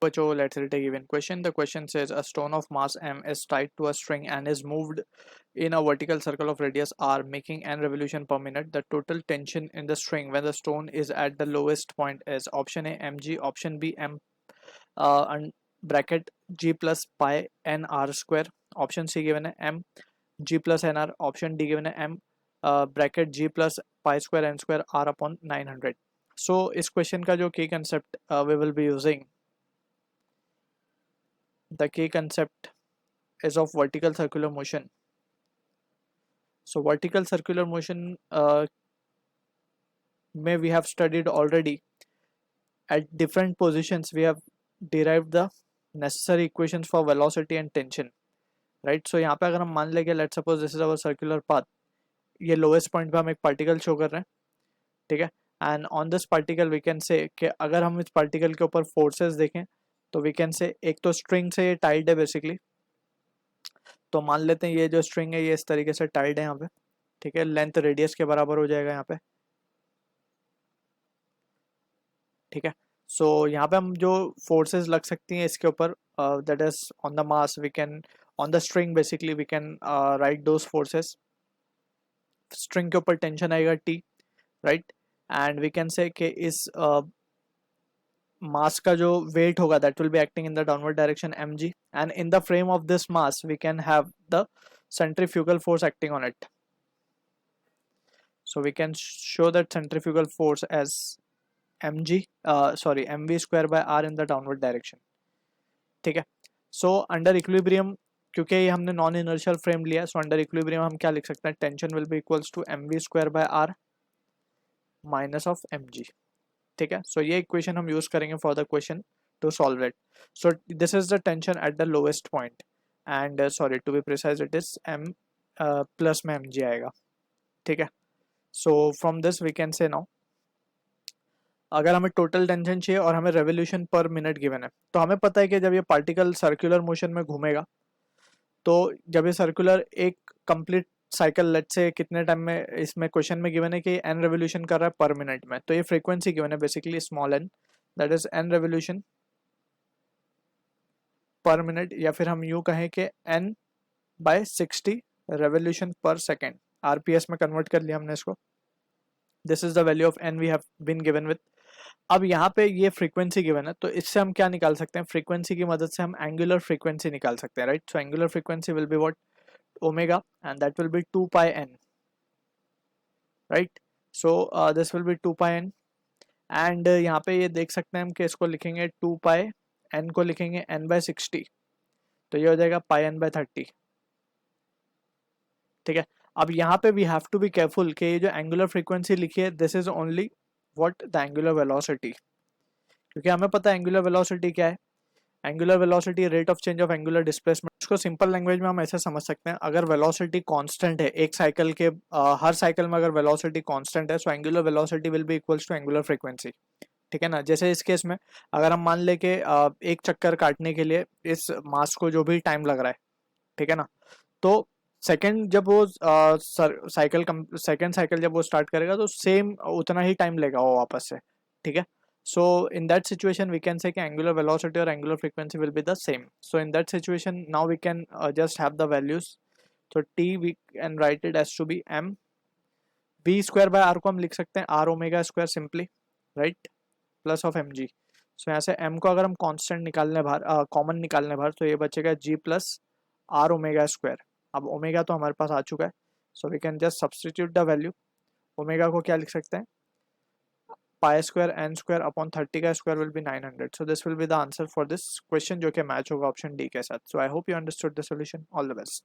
Pacho, let's read a given question. The question says a stone of mass m is tied to a string and is moved in a vertical circle of radius r, making n revolution per minute. The total tension in the string when the stone is at the lowest point is option A mg, option B m and bracket g plus pi n r square, option C given है m g plus n r, option D given है m bracket g plus pi square n square r upon 900. So इस question का जो की concept we will be using, the key concept is of vertical circular motion. So vertical circular motion may we have studied already. At different positions we have derived the necessary equations for velocity and tension, right? So यहाँ पे अगर हम मान लेंगे let's suppose this is our circular path, ये lowest point पे हम एक particle show कर रहे हैं, ठीक है, and on this particle we can say कि अगर हम इस particle के ऊपर forces देखें तो we can say एक तो string से ये tied है basically, तो मान लेते हैं ये जो string है ये इस तरीके से tied है यहाँ पे, ठीक है, लेंथ रेडियस के बराबर हो जाएगा यहाँ पे, ठीक है। सो यहाँ पे हम जो फोर्सेस लग सकती हैं इसके ऊपर, that is on the mass, we can on the string basically we can write those forces. String के ऊपर टेंशन आएगा T, right, and we can say कि इस मास का जो वेट होगा that will be acting in the downward direction mg, and in the frame of this mass we can have the centrifugal force acting on it. So we can show that centrifugal force as mv square by r in the downward direction, ठीक है। So under equilibrium, क्योंकि ये हमने non inertial frame लिया, so under equilibrium हम क्या लिख सकते हैं, tension will be equals to mv square by r minus of mg, ठीक है। सो ये इक्वेशन हम यूज करेंगे for the question to solve it. So this is the tension at the lowest point and sorry to be precise it is m plus में mg आएगा, ठीक है। So from this we can say now अगर हमें total tension चाहिए और हमें revolution per minute given है, तो हमें पता है कि जब ये पार्टिकल सर्कुलर मोशन में घूमेगा, तो जब ये सर्कुलर एक कंप्लीट साइकिल लेट से कितने टाइम में, इसमें क्वेश्चन में गिवन है कि n रेवोल्यूशन कर रहा है पर मिनट में, तो ये फ्रीक्वेंसी गिवन है basically small n, that is n revolution per minute, या फिर हम यूँ कहें कि n बाय 60 रेवोल्यूशन पर सेकेंड, rps में कन्वर्ट कर लिया हमने इसको। This is the value of n we have been given with. अब यहाँ पे ये फ्रीक्वेंसी गिवन है, तो इससे हम क्या निकाल सकते हैं, फ्रीक्वेंसी की मदद से हम एंगुलर फ्रीक्वेंसी निकाल सकते हैं, right. So angular frequency will be what, omega, and that will B 2 pi n, right. So this will B 2 pi n, and यहाँ पे ये देख सकते हैं हम कि इसको लिखेंगे 2 पाई n को लिखेंगे n बाय 60, तो ये हो जाएगा पाई n बाय 30, ठीक है। अब यहाँ पे we have to be careful कि ये जो एंगुलर फ्रीक्वेंसी लिखी है this is only what the angular velocity, क्योंकि हमें पता है एंगुलर वेलोसिटी क्या है, angular velocity rate of change of angular displacement. इसको सिंपल लैंग्वेज में हम ऐसे समझ सकते हैं, अगर वेलोसिटी कांस्टेंट है एक साइकिल के हर साइकिल में अगर वेलोसिटी कांस्टेंट है, so angular velocity will be equals to angular frequency, ठीक है ना। जैसे इस केस में अगर हम मान ले कि एक चक्कर काटने के लिए इस मास को जो भी टाइम लग रहा है, ठीक है ना, तो सेकेंड जब वो सेकेंड साइकिल जब वो स्टार्ट करेगा तो सेम उतना ही टाइम लेगा वो वापस से, ठीक है। So in that situation we can say कि angular velocity or angular frequency will be the same. So in that situation now we can just have the values. So t we can write it as to be m v square by r को हम लिख सकते हैं r omega square simply, right, plus of mg. So यहाँ से m को अगर हम constant निकालने बाहर कॉमन निकालने बाहर, तो ये बचेगा g plus r omega square. अब ओमेगा तो हमारे पास आ चुका है, so we can just substitute the value. Omega को क्या लिख सकते हैं, pi square n square upon 30 का square will be 900. So this will be the answer for this question, जो कि मैच होगा ऑप्शन डी के साथ. So I hope you understood the solution. All the best.